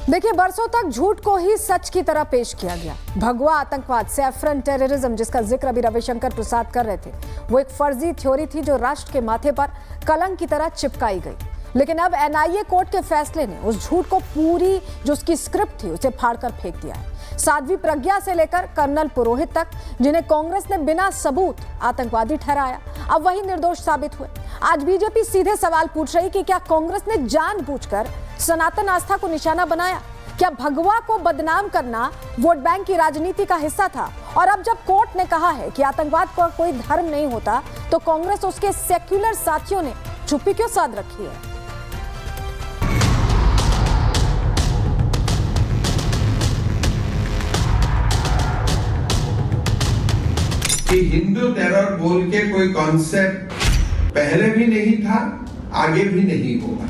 देखिए, बरसों तक झूठ को ही सच की तरह पेश किया गया। भगवा आतंकवाद, सैफरन टेररिज्म, जिसका जिक्र अभी रविशंकर प्रसाद कर रहे थे, वो एक फर्जी थ्योरी थी जो राष्ट्र के माथे पर कलंक की तरह चिपकाई गई। लेकिन अब एनआईए कोर्ट के फैसले ने उस झूठ को पूरी जो उसकी स्क्रिप्ट थी उसे फाड़कर फेंक दिया है। साध्वी प्रज्ञा से लेकर कर्नल पुरोहित तक, जिन्हें कांग्रेस ने बिना सबूत आतंकवादी ठहराया, अब वही निर्दोष साबित हुए। आज बीजेपी सीधे सवाल पूछ रही कि क्या कांग्रेस ने जानबूझकर सनातन आस्था को निशाना बनाया? क्या भगवा को बदनाम करना वोट बैंक की राजनीति का हिस्सा था? और अब जब कोर्ट ने कहा है कि आतंकवाद का कोई धर्म नहीं होता, तो कांग्रेस उसके सेक्युलर साथियों ने चुप्पी क्यों साध रखी है? कि हिंदू टेरर बोल के कोई कॉन्सेप्ट पहले भी नहीं था, आगे भी नहीं होगा।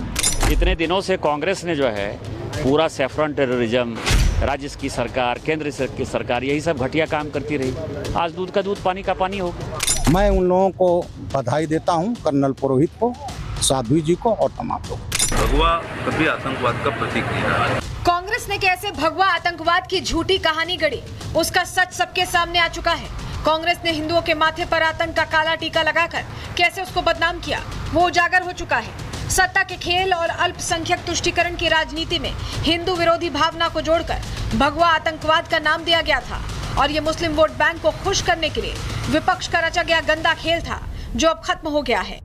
इतने दिनों से कांग्रेस ने जो है पूरा सैफरन टेररिज्म, राज्य की सरकार, केंद्र की सरकार, यही सब घटिया काम करती रही। आज दूध का दूध, पानी का पानी हो गया। मैं उन लोगों को बधाई देता हूं, कर्नल पुरोहित को, साध्वी जी को और तमाम लोगों। भगवा कभी आतंकवाद का प्रतीक नहीं रहा। कांग्रेस ने कैसे भगवा आतंकवाद की झूठी कहानी गढ़ी, उसका सच सबके सामने आ चुका है। कांग्रेस ने हिंदुओं के माथे पर आतंक का काला टीका लगाकर कैसे उसको बदनाम किया, वो उजागर हो चुका है। सत्ता के खेल और अल्पसंख्यक तुष्टीकरण की राजनीति में हिंदू विरोधी भावना को जोड़कर भगवा आतंकवाद का नाम दिया गया था, और ये मुस्लिम वोट बैंक को खुश करने के लिए विपक्ष का रचा गया गंदा खेल था, जो अब खत्म हो गया है।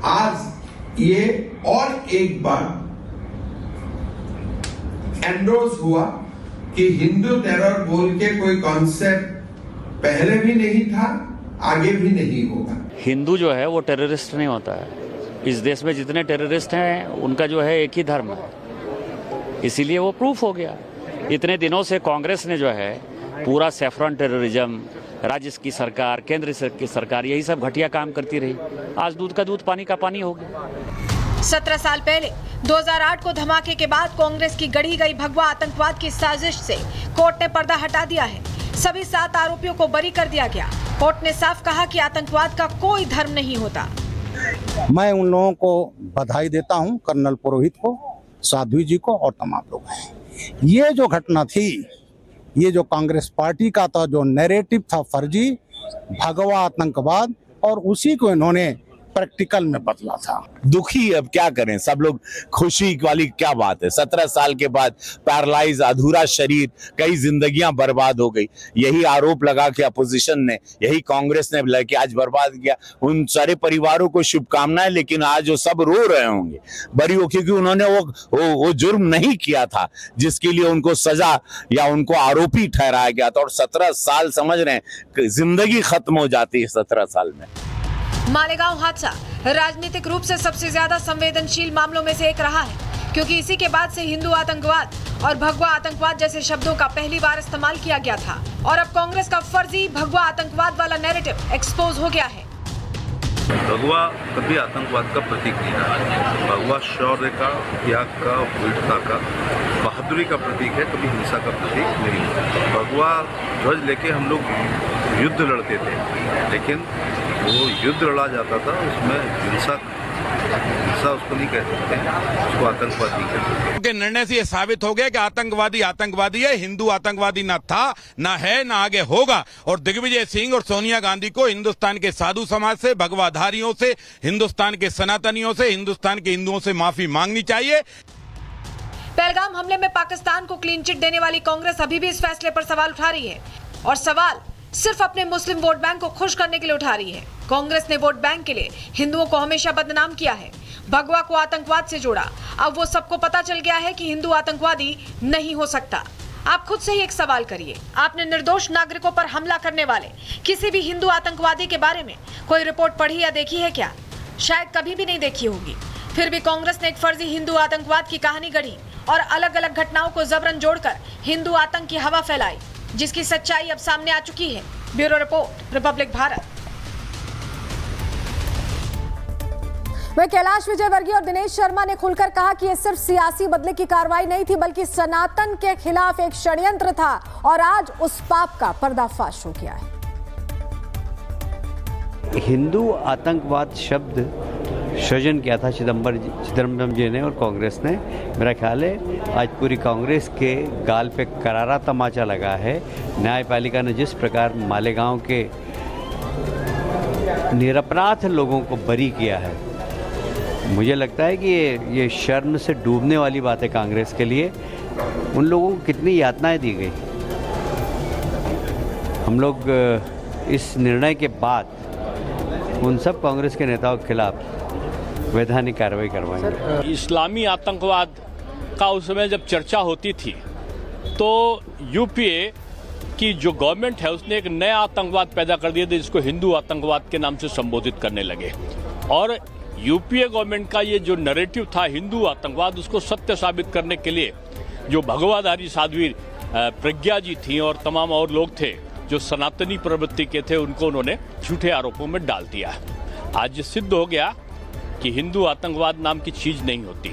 आज ये और एक बार एंडोर्स हुआ कि हिंदू टेरर बोल के कोई कॉन्सेप्ट पहले भी नहीं था, आगे भी नहीं होगा। हिंदू जो है वो टेररिस्ट नहीं होता है। इस देश में जितने टेररिस्ट हैं उनका जो है एक ही धर्म है, इसीलिए वो प्रूफ हो गया। इतने दिनों से कांग्रेस ने जो है पूरा सैफरन टेररिज्म, राज्य की सरकार, केंद्र की सरकार, यही सब घटिया काम करती रही। आज दूध का दूध, पानी का पानी हो गया। 17 साल पहले 2008 को धमाके के बाद कांग्रेस की गढ़ी गई भगवा आतंकवाद की साजिश से कोर्ट ने पर्दा हटा दिया है। सभी 7 आरोपियों को बरी कर दिया गया। कोर्ट ने साफ कहा कि आतंकवाद का कोई धर्म नहीं होता। मैं उन लोगों को बधाई देता हूं, कर्नल पुरोहित को, साध्वी जी को और तमाम लोग। ये जो घटना थी, ये जो कांग्रेस पार्टी का था, जो नैरेटिव था फर्जी भगवा आतंकवाद, और उसी को इन्होंने प्रैक्टिकल में बदला था। दुखी, अब क्या करें, सब लोग खुशी वाली क्या बात है। 17 साल के बाद पैरालाइज, अधूरा शरीर, कई जिंदगियां बर्बाद हो गई। यही आरोप लगा के अपोजिशन ने, यही कांग्रेस ने लेके आज बर्बाद किया। उन सारे परिवारों को शुभकामनाएं, लेकिन आज वो सब रो रहे होंगे बरी हो, क्योंकि उन्होंने वो जुर्म नहीं किया था जिसके लिए उनको सजा या उनको आरोपी ठहराया गया था। और 17 साल समझ रहे हैं, जिंदगी खत्म हो जाती है 17 साल में। मालेगांव हादसा राजनीतिक रूप से सबसे ज्यादा संवेदनशील मामलों में से एक रहा है, क्योंकि इसी के बाद से हिंदू आतंकवाद और भगवा आतंकवाद जैसे शब्दों का पहली बार इस्तेमाल किया गया था, और अब कांग्रेस का फर्जी भगवा आतंकवाद वाला नैरेटिव एक्सपोज हो गया है। भगवा कभी आतंकवाद का प्रतीक नहीं रहा। भगवा शौर्य का, त्याग का, वीरता का, बहादुरी का प्रतीक है, कभी हिंसा का प्रतीक नहीं। भगवा ध्वज लेके हम लोग युद्ध लड़ते थे, लेकिन वो युद्ध लड़ा जाता था, उसमें हिंसा उसको नहीं कह सकते, उसको आतंकवाद नहीं कह सकते। के निर्णय से ये साबित हो गया कि आतंकवादी आतंकवादी है, हिंदू आतंकवादी ना था, ना है, ना आगे होगा। और दिग्विजय सिंह और सोनिया गांधी को हिंदुस्तान के साधु समाज से, भगवाधारियों से, हिंदुस्तान के सनातनियों से, हिंदुस्तान के हिंदुओं से माफी मांगनी चाहिए। पहलगाम हमले में पाकिस्तान को क्लीन चिट देने वाली कांग्रेस अभी भी इस फैसले पर सवाल उठा रही है, और सवाल सिर्फ अपने मुस्लिम वोट बैंक को खुश करने के लिए उठा रही है। कांग्रेस ने वोट बैंक के लिए हिंदुओं को हमेशा बदनाम किया है, भगवा को आतंकवाद से जोड़ा। अब वो सबको पता चल गया है कि हिंदू आतंकवादी नहीं हो सकता। आप खुद से ही एक सवाल करिए, आपने निर्दोष नागरिकों पर हमला करने वाले किसी भी हिंदू आतंकवादी के बारे में कोई रिपोर्ट पढ़ी या देखी है क्या? शायद कभी भी नहीं देखी होगी। फिर भी कांग्रेस ने एक फर्जी हिंदू आतंकवाद की कहानी गढ़ी और अलग अलग घटनाओं को जबरन जोड़कर हिंदू आतंक की हवा फैलाई, जिसकी सच्चाई अब सामने आ चुकी है। Bureau report, Republic Bharat. वह कैलाश विजयवर्गीय और दिनेश शर्मा ने खुलकर कहा कि यह सिर्फ सियासी बदले की कार्रवाई नहीं थी, बल्कि सनातन के खिलाफ एक षड्यंत्र था, और आज उस पाप का पर्दाफाश हो गया है। हिंदू आतंकवाद शब्द सृजन किया था चिदम्बरम जी ने और कांग्रेस ने। मेरा ख्याल है आज पूरी कांग्रेस के गाल पे करारा तमाचा लगा है। न्यायपालिका ने जिस प्रकार मालेगांव के निरपराध लोगों को बरी किया है, मुझे लगता है कि ये शर्म से डूबने वाली बात है कांग्रेस के लिए। उन लोगों को कितनी यातनाएं दी गई। हम लोग इस निर्णय के बाद उन सब कांग्रेस के नेताओं के खिलाफ वैधानिक कार्रवाई करवाएंगे। इस्लामी आतंकवाद का उस समय जब चर्चा होती थी तो यूपीए की जो गवर्नमेंट है उसने एक नया आतंकवाद पैदा कर दिया था जिसको हिंदू आतंकवाद के नाम से संबोधित करने लगे। और यूपीए गवर्नमेंट का ये जो नैरेटिव था हिंदू आतंकवाद, उसको सत्य साबित करने के लिए जो भगवाधारी साध्वी प्रज्ञा जी थी और तमाम और लोग थे जो सनातनी प्रवृत्ति के थे, उनको उन्होंने झूठे आरोपों में डाल दिया। आज सिद्ध हो गया कि हिंदू आतंकवाद नाम की चीज नहीं होती।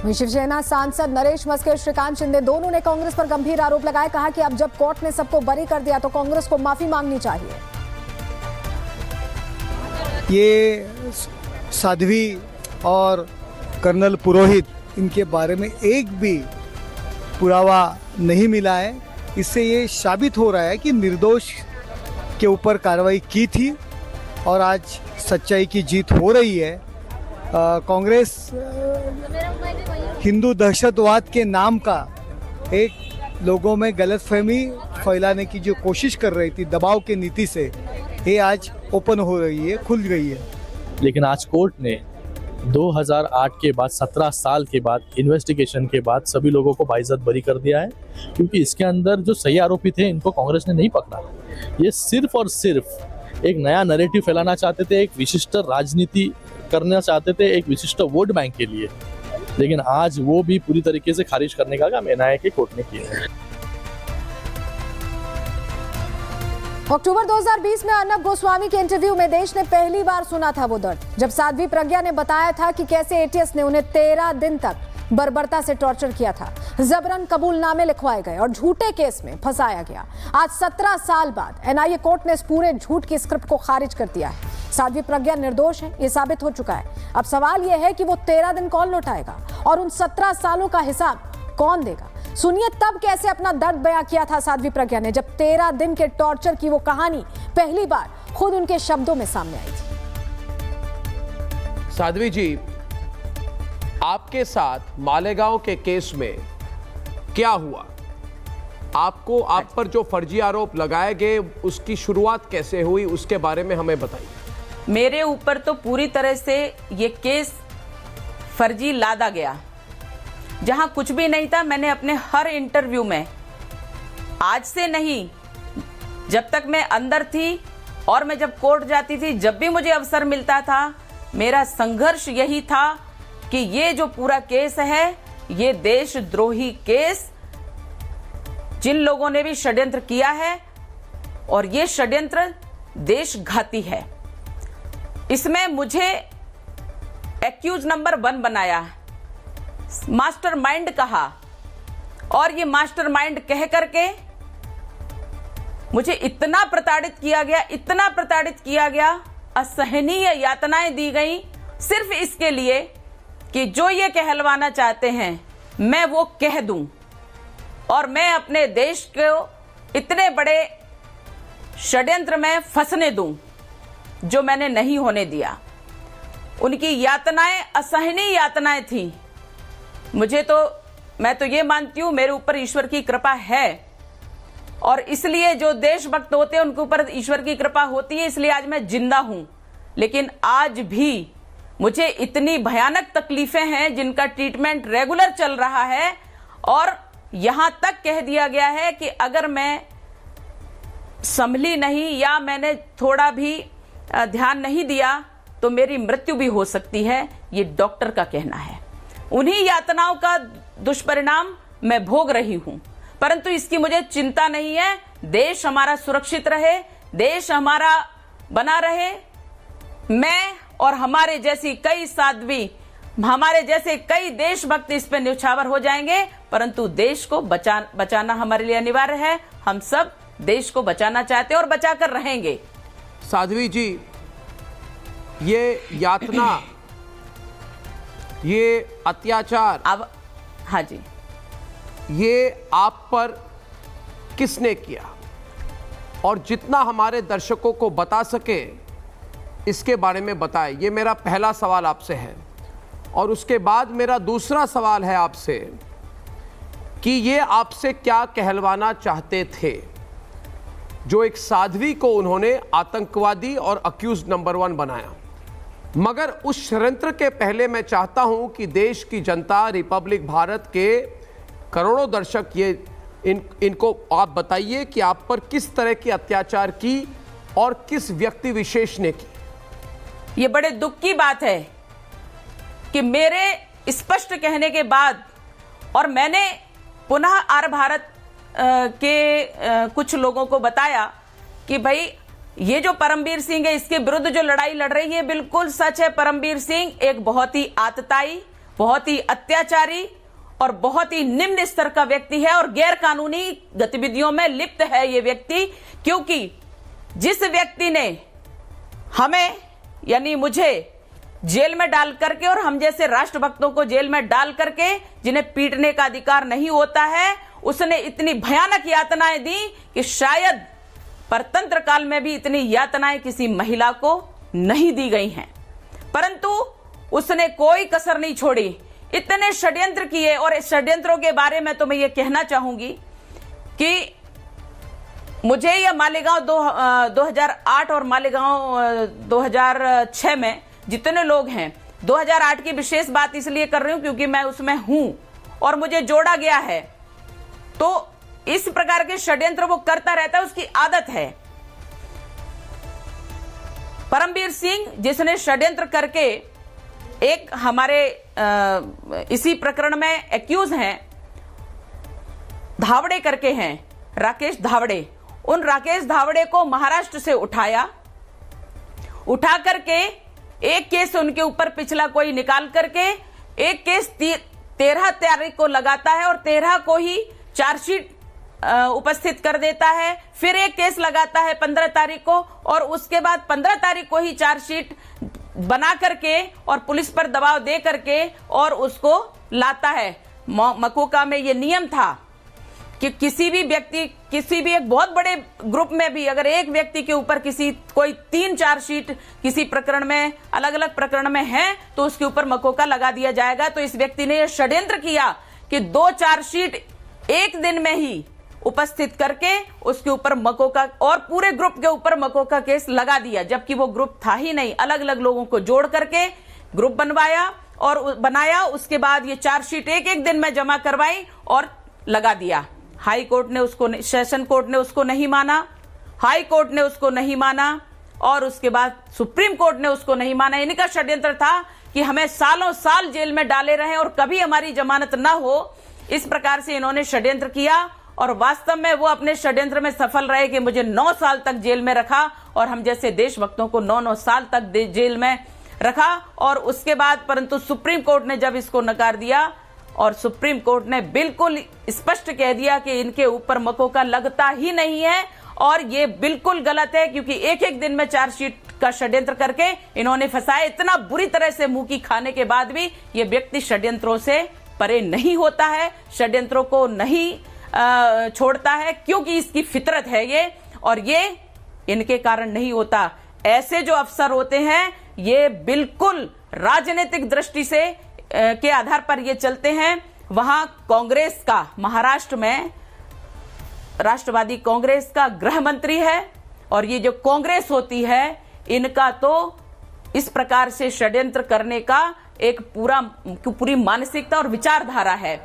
शिवसेना सांसद नरेश मस्के, श्रीकांत शिंदे दोनों ने कांग्रेस पर गंभीर आरोप लगाए। कहा कि अब जब कोर्ट ने सबको बरी कर दिया तो कांग्रेस को माफी मांगनी चाहिए। ये साध्वी और कर्नल पुरोहित, इनके बारे में एक भी पुरावा नहीं मिला है। इससे ये साबित हो रहा है कि निर्दोष के ऊपर कार्रवाई की थी और आज सच्चाई की जीत हो रही है। कांग्रेस हिंदू दहशतवाद के नाम का एक लोगों में गलतफहमी फैलाने की जो कोशिश कर रही थी दबाव के नीति से, ये आज ओपन हो रही है, खुल गई है। लेकिन आज कोर्ट ने 2008 के बाद 17 साल के बाद इन्वेस्टिगेशन के बाद सभी लोगों को बाइज्जत बरी कर दिया है, क्योंकि इसके अंदर जो सही आरोपी थे इनको कांग्रेस ने नहीं पकड़ा। ये सिर्फ और सिर्फ एक नया नैरेटिव फैलाना चाहते थे, एक विशिष्ट राजनीति करना चाहते थे, एक विशिष्ट वोट बैंक के लिए। लेकिन आज वो भी पूरी तरीके से खारिज करने का काम एनआईए के कोर्ट ने किया है। अक्टूबर 2020 में अर्नब गोस्वामी के इंटरव्यू में देश ने पहली बार सुना था वो दर्द, जब साध्वी प्रज्ञा ने बताया था कि कैसे एटीएस ने उन्हें 13 दिन तक बर्बरता से टॉर्चर किया था। जबरन कबूलनामे लिखवाए गए और झूठे केस में फंसाया गया। आज 17 साल बाद एनआईए कोर्ट ने इस पूरे झूठ की स्क्रिप्ट को खारिज कर दिया है। साध्वी प्रज्ञा निर्दोष है, ये साबित हो चुका है। अब सवाल यह है कि वो 13 दिन कौन लौटाएगा और उन 17 सालों का हिसाब कौन देगा। सुनिए तब कैसे अपना दर्द बयां किया था साध्वी प्रज्ञा ने, जब 13 दिन के टॉर्चर की वो कहानी पहली बार खुद उनके शब्दों में सामने आई थी। साध्वी जी, आपके साथ मालेगांव के केस में क्या हुआ? आपको आप पर जो फर्जी आरोप लगाए गए उसकी शुरुआत कैसे हुई, उसके बारे में हमें बताइए। मेरे ऊपर तो पूरी तरह से ये केस फर्जी लादा गया, जहां कुछ भी नहीं था। मैंने अपने हर इंटरव्यू में, आज से नहीं, जब तक मैं अंदर थी और मैं जब कोर्ट जाती थी, जब भी मुझे अवसर मिलता था, मेरा संघर्ष यही था कि ये जो पूरा केस है, ये देशद्रोही केस, जिन लोगों ने भी षड्यंत्र किया है और ये षड्यंत्र देशघाती है। इसमें मुझे एक्यूज नंबर 1 बनाया, मास्टरमाइंड कहा, और ये मास्टरमाइंड कह करके मुझे इतना प्रताड़ित किया गया, इतना प्रताड़ित किया गया, असहनीय यातनाएं दी गई, सिर्फ इसके लिए कि जो ये कहलवाना चाहते हैं मैं वो कह दूं और मैं अपने देश को इतने बड़े षड्यंत्र में फंसने दूं जो मैंने नहीं होने दिया। उनकी यातनाएं असहनीय यातनाएं थी। मैं तो ये मानती हूं मेरे ऊपर ईश्वर की कृपा है, और इसलिए जो देशभक्त होते हैं उनके ऊपर ईश्वर की कृपा होती है, इसलिए आज मैं जिंदा हूं। लेकिन आज भी मुझे इतनी भयानक तकलीफें हैं जिनका ट्रीटमेंट रेगुलर चल रहा है, और यहां तक कह दिया गया है कि अगर मैं संभली नहीं या मैंने थोड़ा भी ध्यान नहीं दिया तो मेरी मृत्यु भी हो सकती है। ये डॉक्टर का कहना है। उन्हीं यातनाओं का दुष्परिणाम मैं भोग रही हूं, परंतु इसकी मुझे चिंता नहीं है। देश हमारा सुरक्षित रहे, देश हमारा बना रहे। मैं और हमारे जैसी कई साध्वी, हमारे जैसे कई देशभक्त इस पे न्यौछावर हो जाएंगे, परंतु देश को बचाना हमारे लिए अनिवार्य है। हम सब देश को बचाना चाहते हैं और बचाकर रहेंगे। साध्वी जी, ये यातना, ये अत्याचार, अब हाँ जी, ये आप पर किसने किया? और जितना हमारे दर्शकों को बता सके इसके बारे में बताएं। ये मेरा पहला सवाल आपसे है। और उसके बाद मेरा दूसरा सवाल है आपसे कि ये आपसे क्या कहलवाना चाहते थे जो एक साध्वी को उन्होंने आतंकवादी और अक्यूज नंबर 1 बनाया। मगर उस षड्यंत्र के पहले मैं चाहता हूं कि देश की जनता, रिपब्लिक भारत के करोड़ों दर्शक इनको आप बताइए कि आप पर किस तरह की अत्याचार की और किस व्यक्ति विशेष ने की। ये बड़े दुख की बात है कि मेरे स्पष्ट कहने के बाद और मैंने पुनः आर भारत के कुछ लोगों को बताया कि भाई ये जो परमवीर सिंह है इसके विरुद्ध जो लड़ाई लड़ रही है बिल्कुल सच है। परमवीर सिंह एक बहुत ही आतताई, बहुत ही अत्याचारी और बहुत ही निम्न स्तर का व्यक्ति है और गैर कानूनी गतिविधियों में लिप्त है ये व्यक्ति। क्योंकि जिस व्यक्ति ने हमें यानी मुझे जेल में डाल करके और हम जैसे राष्ट्रभक्तों को जेल में डाल करके जिन्हें पीटने का अधिकार नहीं होता है, उसने इतनी भयानक यातनाएं दी कि शायद परतंत्र काल में भी इतनी यातनाएं किसी महिला को नहीं दी गई हैं। परंतु उसने कोई कसर नहीं छोड़ी, इतने षड्यंत्र किए। और इस षड्यंत्रों के बारे में तो मैं ये कहना चाहूंगी कि मुझे यह मालेगांव 2008 और मालेगांव 2006 में जितने लोग हैं, 2008 की विशेष बात इसलिए कर रही हूं क्योंकि मैं उसमें हूं और मुझे जोड़ा गया है। तो इस प्रकार के षड्यंत्र वो करता रहता है, उसकी आदत है। परमवीर सिंह जिसने षड्यंत्र करके एक हमारे इसी प्रकरण में एक्यूज हैं, धावड़े करके हैं, राकेश धावड़े। उन राकेश धावड़े को महाराष्ट्र से उठा करके एक केस उनके ऊपर पिछला कोई निकाल करके एक केस 13 तारीख को लगाता है और 13 को ही चार्जशीट उपस्थित कर देता है। फिर एक केस लगाता है 15 तारीख को और उसके बाद 15 तारीख को ही चार्जशीट बना करके और पुलिस पर दबाव दे करके और उसको लाता है। मकोका में ये नियम था कि किसी भी व्यक्ति, किसी भी एक बहुत बड़े ग्रुप में भी अगर एक व्यक्ति के ऊपर कोई 3 चार्जशीट किसी प्रकरण में, अलग अलग प्रकरण में है तो उसके ऊपर मकोका लगा दिया जाएगा। तो इस व्यक्ति ने यह षड्यंत्र किया कि 2 चार्जशीट एक दिन में ही उपस्थित करके उसके ऊपर मकोका और पूरे ग्रुप के ऊपर मकोका केस लगा दिया, जबकि वो ग्रुप था ही नहीं। अलग अलग लोगों को जोड़ करके ग्रुप बनाया। उसके बाद ये चार्जशीट एक दिन में जमा करवाई और लगा दिया। हाई कोर्ट ने उसको, सेशन कोर्ट ने उसको नहीं माना, हाई कोर्ट ने उसको नहीं माना और उसके बाद सुप्रीम कोर्ट ने उसको नहीं माना। इनका षड्यंत्र था कि हमें सालों साल जेल में डाले रहे और कभी हमारी जमानत ना हो, इस प्रकार से इन्होंने षड्यंत्र किया। और वास्तव में वो अपने षड्यंत्र में सफल रहे कि मुझे 9 साल तक जेल में रखा और हम जैसे देशभक्तों को 9 साल तक जेल में रखा। और उसके बाद परंतु सुप्रीम कोर्ट ने जब इसको नकार दिया और सुप्रीम कोर्ट ने बिल्कुल स्पष्ट कह दिया कि इनके ऊपर मकोका लगता ही नहीं है और ये बिल्कुल गलत है, क्योंकि एक दिन में चार्जशीट का षड्यंत्र करके इन्होंने फंसाया। इतना बुरी तरह से मुंह की खाने के बाद भी ये व्यक्ति षड्यंत्रों से परे नहीं होता है, षड्यंत्रों को नहीं छोड़ता है, क्योंकि इसकी फितरत है ये, और ये इनके कारण नहीं होता। ऐसे जो अफसर होते हैं ये बिल्कुल राजनीतिक दृष्टि से के आधार पर ये चलते हैं। वहां कांग्रेस का, महाराष्ट्र में राष्ट्रवादी कांग्रेस का गृह मंत्री है और ये जो कांग्रेस होती है इनका तो इस प्रकार से षड्यंत्र करने का एक पूरी मानसिकता और विचारधारा है।